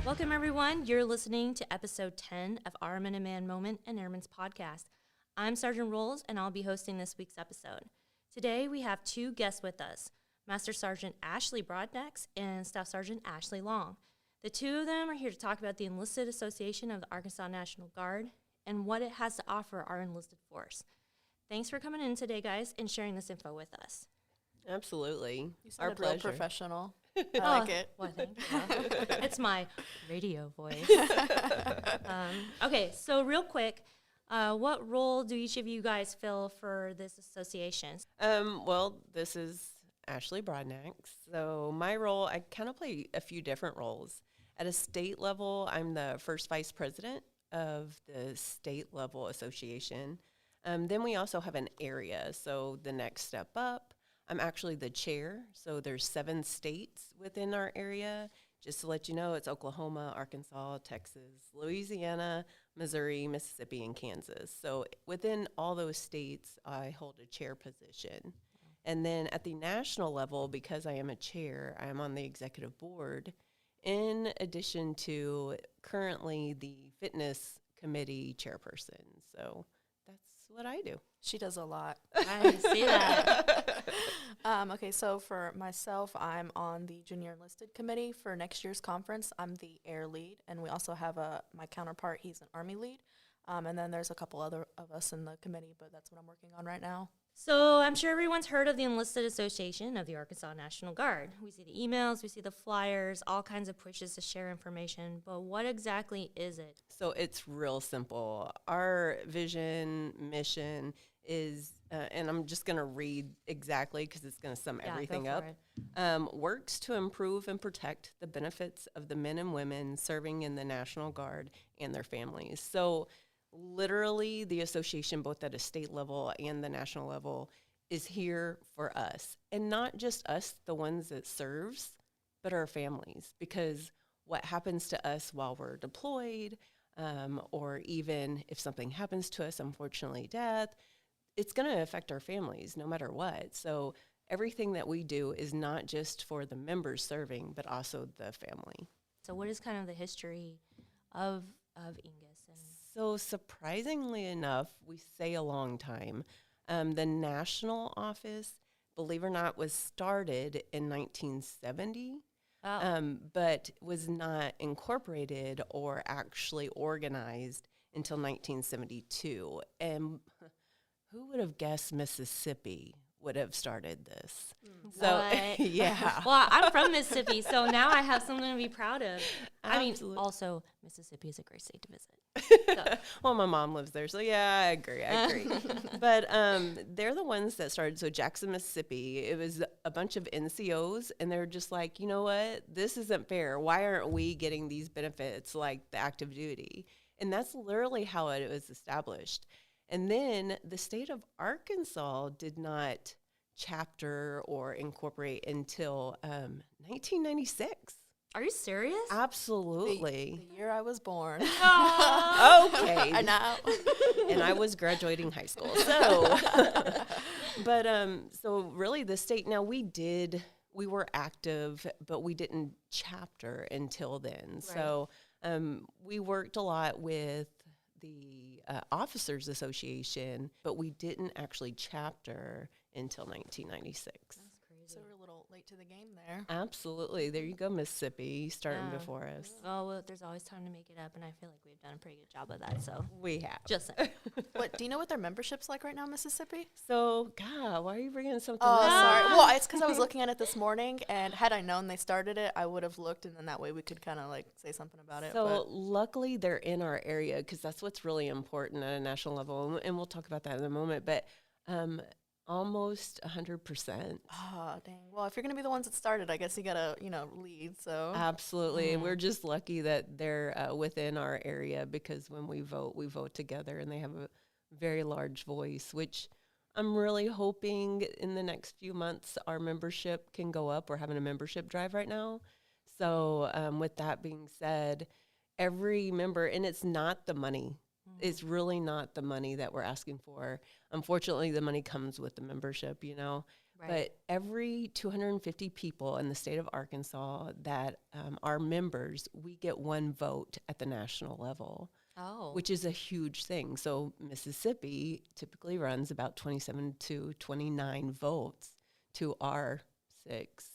Welcome, everyone. You're listening to episode 10 of our Minuteman Moment and Airmen's podcast. I'm Sergeant Rolls, and I'll be hosting this week's episode. Today, we have two guests with us, Master Sergeant Ashley Broadnax and Staff Sergeant Ashley Long. The two of them are here to talk about the Enlisted Association of the Arkansas National Guard and what it has to offer our enlisted force. Thanks for coming in today, guys, and sharing this info with us. Absolutely. You sounded real professional. I like it. Well, thank you. It's my radio voice. Okay, so real quick, what role do each of you guys fill for this association? Well, this is Ashley Broadnax. So my role, I kind of play a few different roles. At a state level, I'm the first vice president of the state level association. Then we also have an area. So the next step up, I'm actually the chair. So there's 7 states within our area. Just to let you know, it's Oklahoma, Arkansas, Texas, Louisiana, Missouri, Mississippi, and Kansas. So within all those states, I hold a chair position. And then at the national level, because I am a chair, I am on the executive board, in addition to currently the fitness committee chairperson. So that's what I do. She does a lot. I see that. Okay, so for myself, I'm on the Junior Enlisted Committee for next year's conference. I'm the air lead, and we also have my counterpart. He's an Army lead. And then there's a couple other of us in the committee, but that's what I'm working on right now. So I'm sure everyone's heard of the Enlisted Association of the Arkansas National Guard. We see the emails, we see the flyers, all kinds of pushes to share information, but what exactly is it? So it's real simple. Our vision, mission is, and I'm just going to read exactly because it's going to sum everything up, works to improve and protect the benefits of the men and women serving in the National Guard and their families. So literally, the association, both at a state level and the national level, is here for us. And not just us, the ones that serves, but our families. Because what happens to us while we're deployed, or even if something happens to us, unfortunately death, it's going to affect our families no matter what. So everything that we do is not just for the members serving, but also the family. So what is kind of the history of Ingus? So surprisingly enough, we say a long time. The national office, believe it or not, was started in 1970, but was not incorporated or actually organized until 1972. And who would have guessed Mississippi would have started this? So, yeah. Well, I'm from Mississippi, so now I have something to be proud of. Absolutely. I mean, also, Mississippi is a great state to visit. So. Well, my mom lives there, so yeah, I agree. But they're the ones that started. So Jackson, Mississippi, it was a bunch of NCOs, and they're just like, you know what? This isn't fair. Why aren't we getting these benefits like the active duty? And that's literally how it was established. And then the state of Arkansas did not chapter or incorporate until 1996. Are you serious? Absolutely. The year I was born. Okay. I know. And I was graduating high school. So, but so really the state, now we were active, but we didn't chapter until then. Right. So we worked a lot with the Officers Association, but we didn't actually chapter until 1996. That's crazy. So we're a little late to the game there. Absolutely. There you go, Mississippi, starting before us. Oh, well, there's always time to make it up, and I feel like we've done a pretty good job of that, so. We have. Just saying. What, do you know what their membership's like right now, Mississippi? So, God, why are you bringing something Oh, up? sorry. Well, it's because I was looking at it this morning, and had I known they started it, I would have looked, and then that way we could kind of like say something about it. So luckily they're in our area because that's what's really important at a national level, and we'll talk about that in a moment, but almost 100%. Oh, dang. Well, if you're going to be the ones that started, I guess you got to, lead, so. Absolutely. And we're just lucky that they're within our area because when we vote together, and they have a very large voice, which I'm really hoping in the next few months our membership can go up. We're having a membership drive right now. So with that being said, every member, and it's not the money. It's really not the money that we're asking for. Unfortunately, the money comes with the membership, But every 250 people in the state of Arkansas that are members, we get one vote at the national level, which is a huge thing. So Mississippi typically runs about 27 to 29 votes to our 6.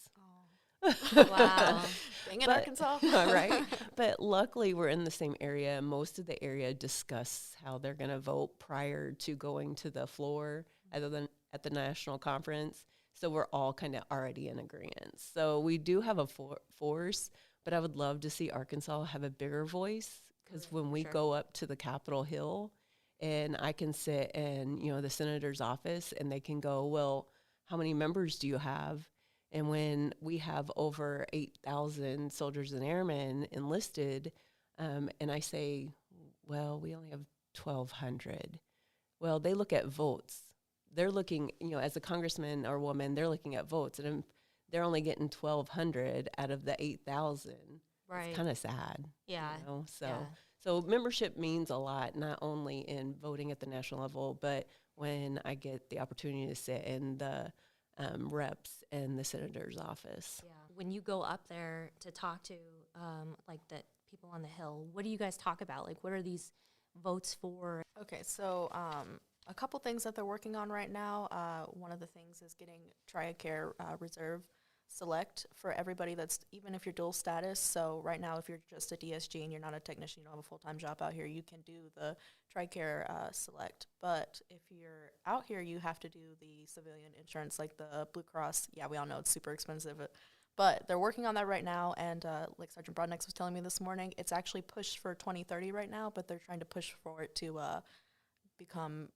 Wow. Dang it, Arkansas. Right? But luckily, we're in the same area. Most of the area discuss how they're going to vote prior to going to the floor other than at the national conference. So we're all kind of already in agreement. So we do have a force, but I would love to see Arkansas have a bigger voice, because when we go up to the Capitol Hill and I can sit in, the senator's office and they can go, well, how many members do you have? And when we have over 8,000 soldiers and airmen enlisted, and I say, well, we only have 1,200. Well, they look at votes. They're looking, as a congressman or woman, they're looking at votes, and they're only getting 1,200 out of the 8,000. Right. It's kind of sad. Yeah. So membership means a lot, not only in voting at the national level, but when I get the opportunity to sit in the reps and the senator's office. Yeah. When you go up there to talk to like the people on the Hill, what do you guys talk about? Like, what are these votes for? Okay, so a couple things that they're working on right now. One of the things is getting TRICARE Reserve Select for everybody that's, even if you're dual status. So right now, if you're just a DSG and you're not a technician, you don't have a full-time job out here, you can do the TRICARE Select. But if you're out here, you have to do the civilian insurance, like the Blue Cross. Yeah, we all know it's super expensive, but they're working on that right now. And like Sergeant Broadnex was telling me this morning, it's actually pushed for 2030 right now, but they're trying to push for it to become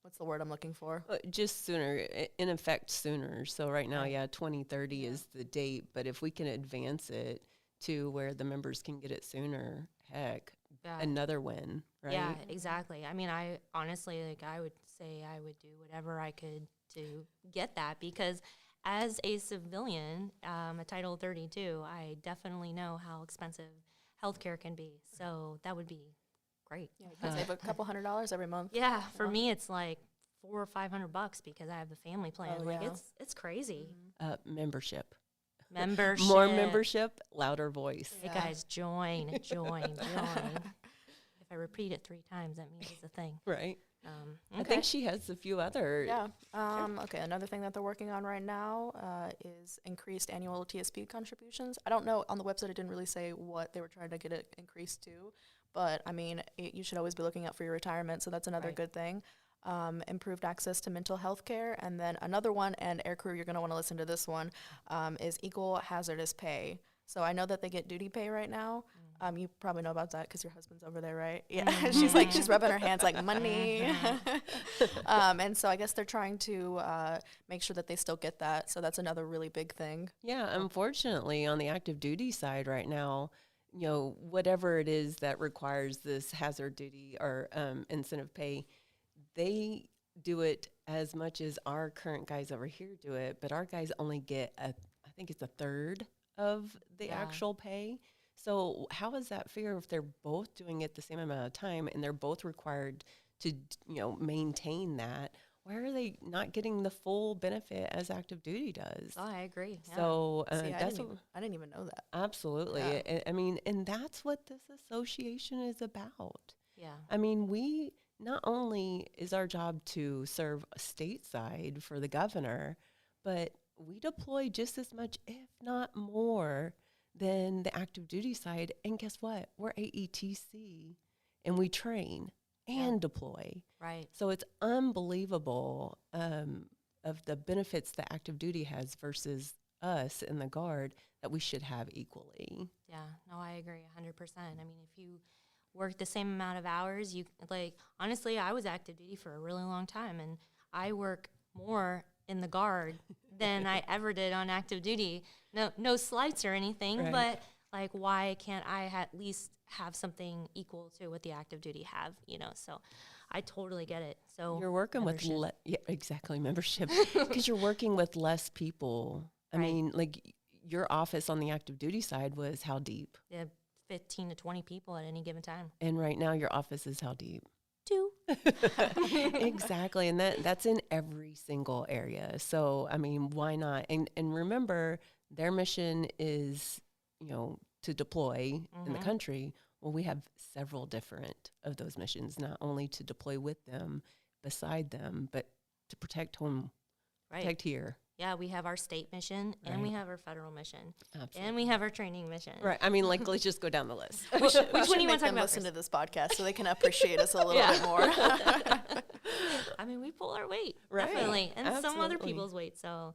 what's the word I'm looking for? Just sooner, in effect sooner. So right now, 2030 is the date, but if we can advance it to where the members can get it sooner, heck, another win, right? Yeah, exactly. I mean, I honestly, I would say I would do whatever I could to get that, because as a civilian, a Title 32, I definitely know how expensive healthcare can be. So that would be great. Yeah, you can save a couple $100 every month. Yeah, for me it's like $400 or $500 because I have the family plan. Oh, like yeah. it's crazy. Membership. Membership. More membership, louder voice. Hey guys, join. If I repeat it 3 times, that means it's a thing. Right. Okay. I think she has a few other. Yeah. Okay. Another thing that they're working on right now is increased annual TSP contributions. I don't know, on the website it didn't really say what they were trying to get it increased to, but I mean, you should always be looking out for your retirement, so that's another good thing. Improved access to mental health care. And then another one, and aircrew, you're going to want to listen to this one, is equal hazardous pay. So I know that they get duty pay right now. You probably know about that because your husband's over there, right? Yeah. Mm-hmm. she's rubbing her hands like money. And so I guess they're trying to make sure that they still get that. So that's another really big thing. Yeah, unfortunately, on the active duty side right now, whatever it is that requires this hazard duty or incentive pay, they do it as much as our current guys over here do it, but our guys only get I think it's a third of the actual pay. So how is that fair if they're both doing it the same amount of time and they're both required to, maintain that? Why are they not getting the full benefit as active duty does? Oh, I agree. Yeah. So See, I that's didn't even know that. absolutely. Yeah. I mean, and that's what this association is about. Yeah. I mean, we not only is our job to serve stateside for the governor, but we deploy just as much, if not more, than the active duty side. And guess what? We're AETC, and we train and deploy. Right. So it's unbelievable of the benefits that active duty has versus us in the Guard that we should have equally. Yeah. No, I agree 100%. I mean, if you work the same amount of hours, honestly, I was active duty for a really long time, and I work more in the Guard than I ever did on active duty. No slights or anything, but like, why can't I at least have something equal to what the active duty have, So I totally get it. So you're working membership. with membership, because you're working with less people. I mean, like your office on the active duty side was how deep? Yeah, 15 to 20 people at any given time. And right now your office is how deep? 2. Exactly. And that's in every single area. So, I mean, why not? And remember, their mission is, to deploy in the country. Well, we have several different of those missions, not only to deploy with them, beside them, but to protect home, protect here. Yeah, we have our state mission, and we Right. have our federal mission, Absolutely. and we have our training mission. Right. I mean, like, let's just go down the list. Which We one should do you want make to talk them about listen first? to this podcast so they can appreciate us a little Yeah. bit more. I mean, we pull our weight, Right. definitely, and some other Absolutely. people's weight. So,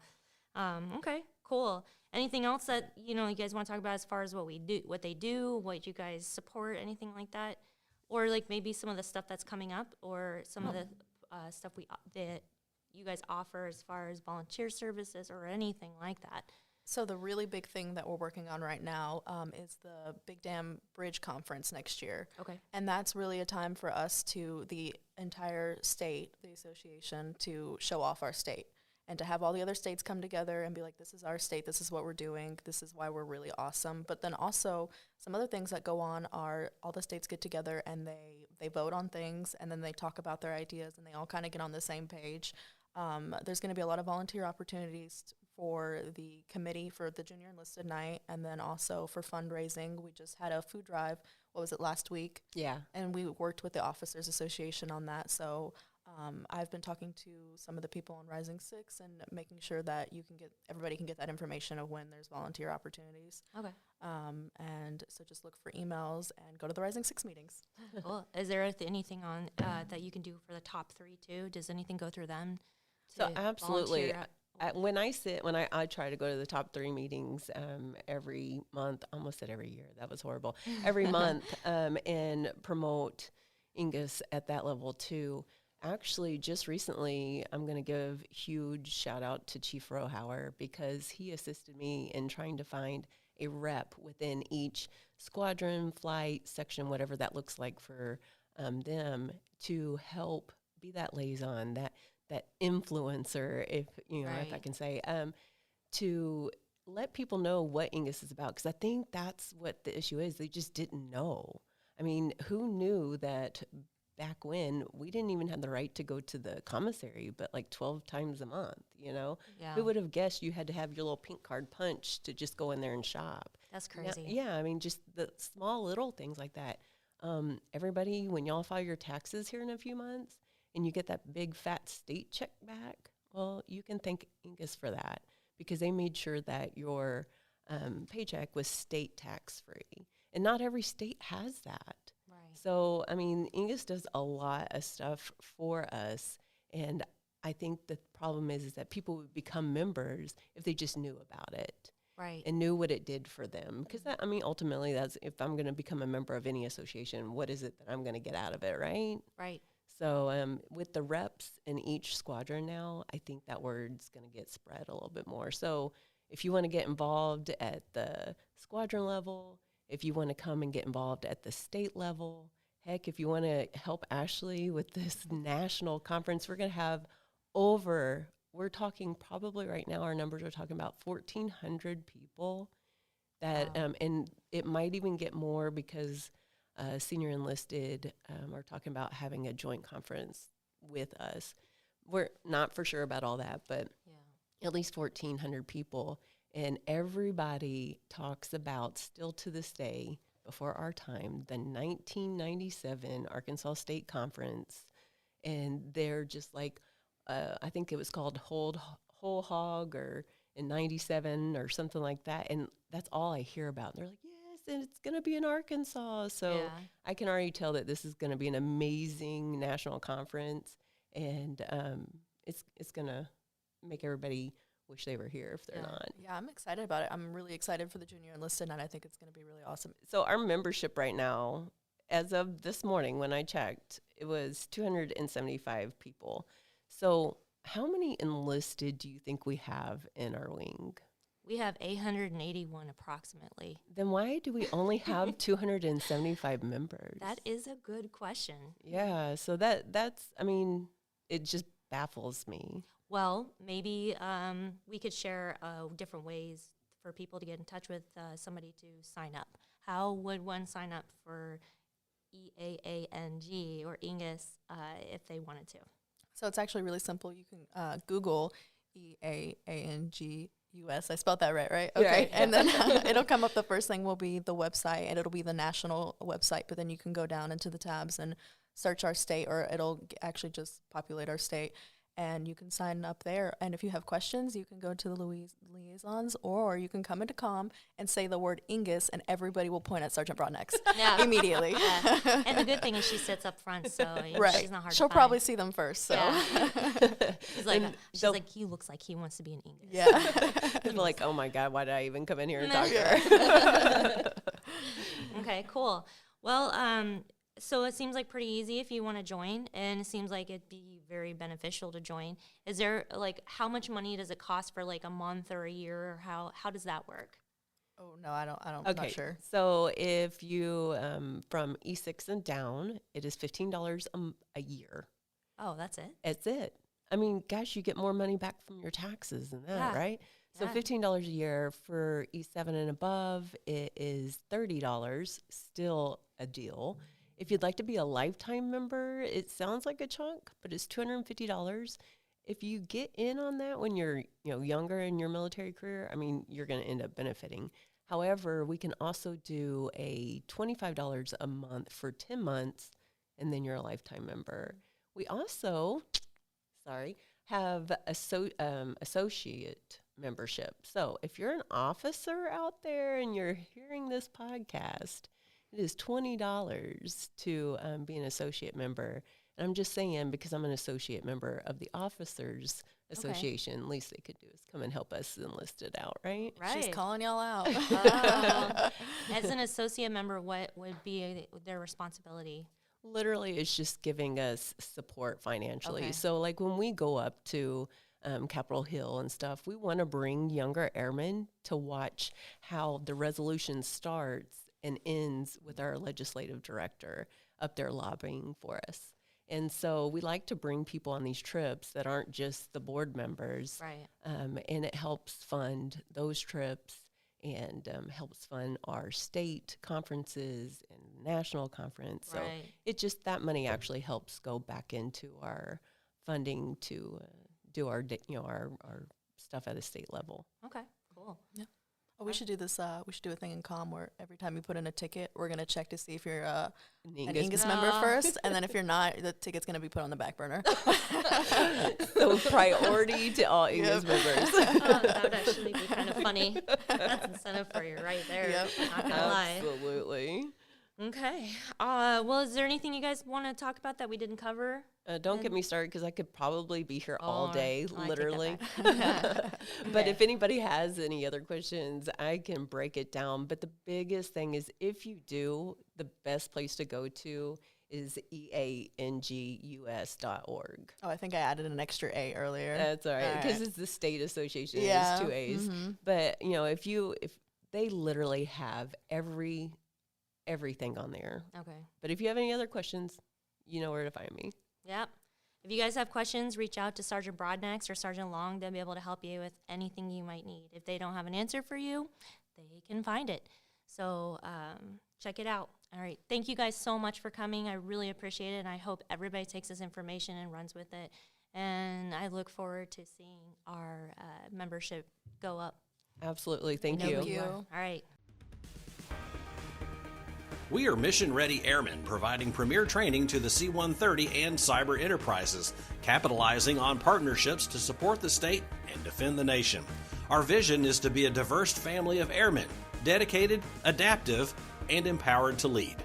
okay, cool. Anything else that you guys want to talk about as far as what they do, what you guys support, anything like that, or like maybe some of the stuff that's coming up, or some of the stuff that you guys offer as far as volunteer services or anything like that. So the really big thing that we're working on right now is the Big Dam Bridge Conference next year. Okay. And that's really a time for us the entire state, the association, to show off our state and to have all the other states come together and be like, this is our state, this is what we're doing, this is why we're really awesome. But then also some other things that go on are all the states get together and they vote on things, and then they talk about their ideas, and they all kind of get on the same page. There's going to be a lot of volunteer opportunities for the committee for the Junior Enlisted Night, and then also for fundraising. We just had a food drive, last week? Yeah. And we worked with the Officers Association on that. So I've been talking to some of the people on Rising 6 and making sure that everybody can get that information of when there's volunteer opportunities. Okay. And so just look for emails and go to the Rising 6 meetings. Cool. Is there anything on that you can do for the top 3 too? Does anything go through them? So to absolutely. volunteer? When I try to go to the top 3 meetings every month, almost said every year, that was horrible, every month, and promote Ingus at that level too. Actually, just recently, I'm going to give huge shout out to Chief Rohauer because he assisted me in trying to find a rep within each squadron, flight, section, whatever that looks like for them, to help be that liaison, that influencer, if I can say, to let people know what Ingus is about, because I think that's what the issue is. They just didn't know. I mean, who knew that back when we didn't even have the right to go to the commissary, but like 12 times a month, Yeah. Who would have guessed you had to have your little pink card punched to just go in there and shop? That's crazy. Yeah, I mean, just the small little things like that. Everybody, when y'all file your taxes here in a few months and you get that big fat state check back, well, you can thank Ingus for that, because they made sure that your paycheck was state tax free. And not every state has that. Right. So, I mean, Ingus does a lot of stuff for us. And I think the problem is that people would become members if they just knew about it. Right. And knew what it did for them. Because, ultimately, that's, if I'm going to become a member of any association, what is it that I'm going to get out of it, right? Right. So with the reps in each squadron now, I think that word's going to get spread a little bit more. So if you want to get involved at the squadron level, if you want to come and get involved at the state level, heck, if you want to help Ashley with this national conference, we're going to have we're talking probably right now, our numbers are talking about 1,400 people that, Wow. and it might even get more because Senior Enlisted are talking about having a joint conference with us. We're not for sure about all that, but Yeah. at least 1,400 people. And everybody talks about, still to this day, before our time, the 1997 Arkansas State Conference. And they're just like, I think it was called Whole Hog, or in 97 or something like that. And that's all I hear about. And they're like, yes, and it's going to be in Arkansas. So Yeah. I can already tell that this is going to be an amazing national conference. And it's going to make everybody wish they were here if they're Yeah. not. Yeah, I'm excited about it. I'm really excited for the Junior Enlisted Night. I think it's going to be really awesome. So our membership right now, as of this morning when I checked, it was 275 people. So how many enlisted do you think we have in our wing? We have 881 approximately. Then why do we only have 275 members? That is a good question. Yeah, so that's it just baffles me. Well, maybe we could share different ways for people to get in touch with somebody to sign up. How would one sign up for EAANG or Ingus if they wanted to? So it's actually really simple. You can Google EAANGUS. I spelled that right? Okay. Right. And then it'll come up. The first thing will be the website, and it'll be the national website. But then you can go down into the tabs and search our state, or it'll actually just populate our state. And you can sign up there. And if you have questions, you can go to the liaisons, or you can come into comm and say the word Ingus, and everybody will point at Sergeant Broadnax immediately. Yeah. And the good thing is she sits up front, so she's not hard She'll to probably find. see them first. So she's like, he looks like he wants to be an Ingus. yeah. They're like, oh my God, why did I even come in here and talk to her? Okay, cool. Well, so it seems like pretty easy if you want to join, and it seems like it'd be very beneficial to join. Is there, like, how much money does it cost for, like, a month or a year, or how does that work? Oh no, I don't. Okay, I'm not sure. so if you from E6 and down, it is $15 a year. Oh, that's it? That's it. I mean, gosh, you get more money back from your taxes than that, Yeah. right? So Yeah. $15 a year for E7 and above, it is $30. Still a deal. If you'd like to be a lifetime member, it sounds like a chunk, but it's $250. If you get in on that when you're younger in your military career, I mean, you're going to end up benefiting. However, we can also do a $25 a month for 10 months, and then you're a lifetime member. We also, have associate membership. So if you're an officer out there and you're hearing this podcast, it is $20 to be an associate member. And I'm just saying, because I'm an associate member of the Officers Association, least they could do is come and help us enlist it out, right? Right. She's calling y'all out. As an associate member, what would be their responsibility? Literally, it's just giving us support financially. Okay. So like when we go up to Capitol Hill and stuff, we want to bring younger airmen to watch how the resolution starts and ends with our legislative director up there lobbying for us. And so we like to bring people on these trips that aren't just the board members. Right. And it helps fund those trips and helps fund our state conferences and national conference. So Right. it just, that money actually helps go back into our funding to do our stuff at a state level. Okay, cool. Yeah. Oh, we should do this. We should do a thing in comm where every time you put in a ticket, we're gonna check to see if you're an Ingus member first, and then if you're not, the ticket's gonna be put on the back burner. So priority to all Ingus members. That would actually be kind of funny. That's incentive for you right there. Yep. Not gonna lie. Absolutely. Okay. Well, is there anything you guys want to talk about that we didn't cover? Don't get me started because I could probably be here all day, I take that literally. back. But if anybody has any other questions, I can break it down. But the biggest thing is if you do, the best place to go to is eangus.org. Oh, I think I added an extra A earlier. That's all right, because it's the state association. It's 2 A's. Mm-hmm. But, if they literally have everything on there. Okay. But if you have any other questions, you know where to find me. Yep. If you guys have questions, reach out to Sergeant Broadnax or Sergeant Long. They'll be able to help you with anything you might need. If they don't have an answer for you, they can find it. So check it out. All right. Thank you guys so much for coming. I really appreciate it, and I hope everybody takes this information and runs with it. And I look forward to seeing our membership go up. Absolutely. Thank I know you. who are. All right. We are mission-ready airmen providing premier training to the C-130 and cyber enterprises, capitalizing on partnerships to support the state and defend the nation. Our vision is to be a diverse family of airmen, dedicated, adaptive, and empowered to lead.